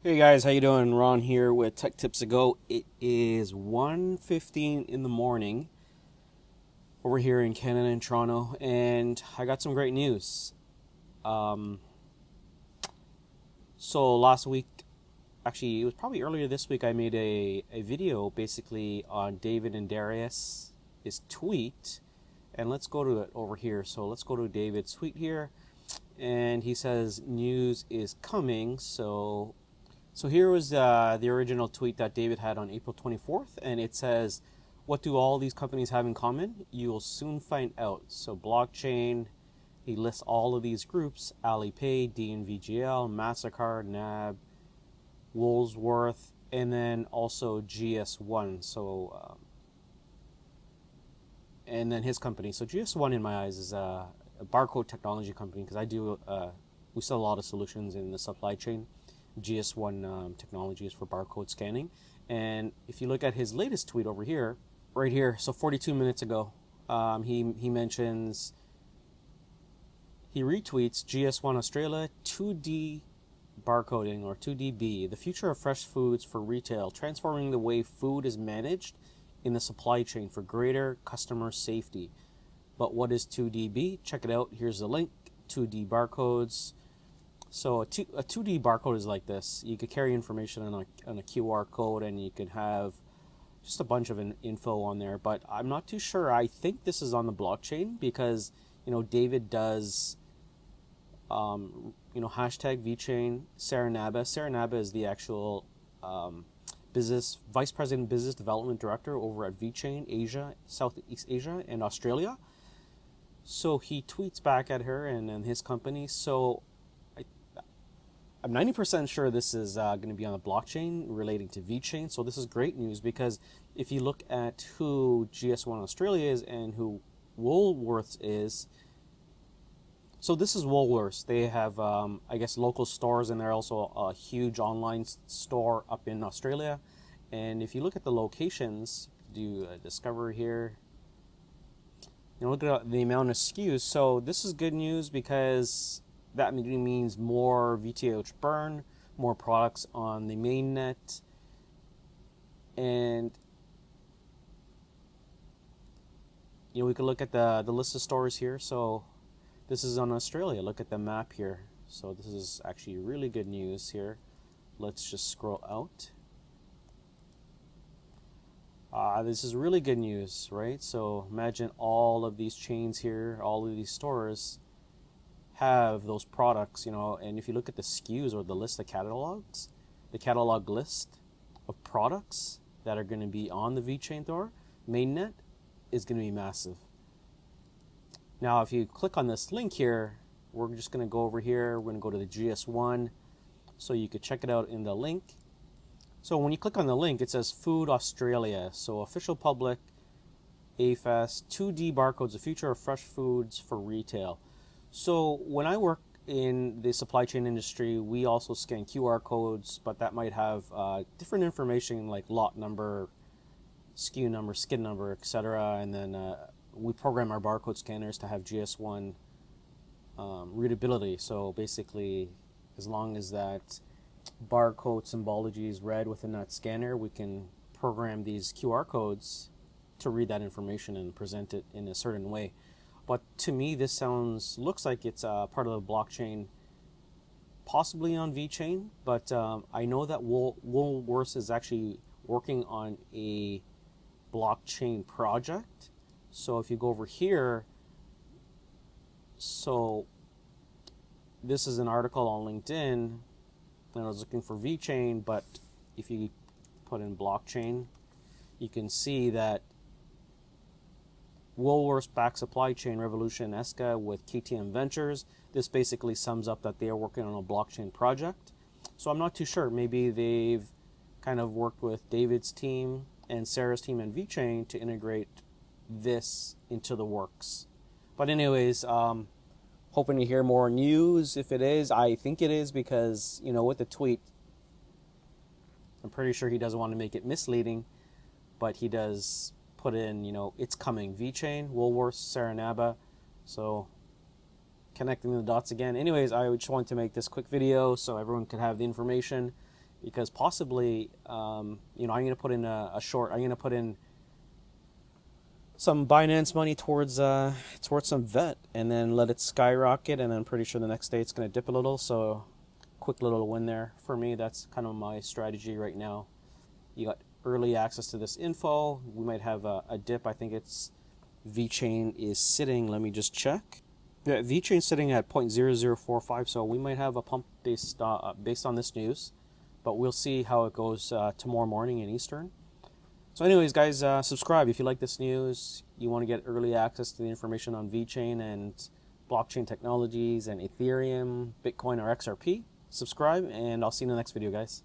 Hey guys, how you doing? Ron here with Tech Tips to Go. It is 1:15 in the morning over here in Canada and Toronto, and I got some great news. Um, so last week, actually it was probably earlier this week, I made a video basically on David and Darius' his tweet, and let's go to it over here. So let's go to David's tweet here, and he says news is coming. So here was the original tweet that David had on April 24th, and it says, "What do all these companies have in common? You will soon find out." So blockchain, he lists all of these groups: Alipay, dnvgl, MasterCard, NAB, Woolsworth, and then also GS1. And then his company. So GS1 in my eyes is a barcode technology company because we sell a lot of solutions in the supply chain. GS1 technology is for barcode scanning. And if you look at his latest tweet over here, right here, so 42 minutes ago, he mentions, he retweets GS1 Australia 2D barcoding, or 2DB, the future of fresh foods for retail, transforming the way food is managed in the supply chain for greater customer safety. But what is 2DB? Check it out. Here's the link. 2D barcodes. So a 2D barcode is like this. You could carry information on a QR code, and you could have just a bunch of info on there. But I'm not too sure. I think this is on the blockchain because, David does, hashtag Vechain Serenaba. Serenaba is the actual vice president business development director over at Vechain Asia, Southeast Asia, and Australia. So he tweets back at her and his company. So I'm 90% sure this is going to be on the blockchain relating to VeChain. So this is great news because if you look at who GS1 Australia is and who Woolworths is, so this is Woolworths. They have, I guess, local stores, and they're also a huge online store up in Australia. And if you look at the locations, do a discover here, look at the amount of SKUs. So this is good news because that means more VTH burn, more products on the mainnet, and we could look at the list of stores here. So this is on Australia. Look at the map here. So this is actually really good news here. Let's just scroll out. This is really good news, right? So imagine all of these chains here, all of these stores have those products, and if you look at the SKUs or the list of catalogs, the catalog list of products that are going to be on the VeChain Thor mainnet is going to be massive. Now, if you click on this link here, we're just going to go over here. We're going to go to the GS1, so you could check it out in the link. So when you click on the link, it says Food Australia. So official public, AFAS, 2D barcodes, the future of fresh foods for retail. So when I work in the supply chain industry, we also scan QR codes, but that might have different information like lot number, SKU number, skid number, etc. And then we program our barcode scanners to have GS1 readability. So basically, as long as that barcode symbology is read within that scanner, we can program these QR codes to read that information and present it in a certain way. But to me, this looks like it's part of the blockchain, possibly on VeChain. But I know that Woolworths is actually working on a blockchain project. So if you go over here, so this is an article on LinkedIn, and I was looking for VeChain, but if you put in blockchain, you can see that Woolworths back supply chain revolution ESCA with KTM Ventures. This basically sums up that they are working on a blockchain project. So I'm not too sure. Maybe they've kind of worked with David's team and Sarah's team and VeChain to integrate this into the works. But anyways, hoping to hear more news. If it is, I think it is because, with the tweet, I'm pretty sure he doesn't want to make it misleading, but he does put in, it's coming. VeChain, Woolworths, Serenaba. So connecting the dots again. Anyways, I just wanted to make this quick video so everyone could have the information. because possibly, you know, I'm going to put in a short. I'm going to put in some Binance money towards some VET, and then let it skyrocket, and then I'm pretty sure the next day it's going to dip a little. So quick little win there for me. That's kind of my strategy right now. You got early access to this info. We might have a dip. I think it's Vechain is sitting. Let me just check. Yeah, Vechain sitting at 0.0045. So we might have a pump based on this news, but we'll see how it goes tomorrow morning in Eastern. So anyways, guys, subscribe if you like this news. You want to get early access to the information on Vechain and blockchain technologies and Ethereum, Bitcoin, or XRP. Subscribe, and I'll see you in the next video, guys.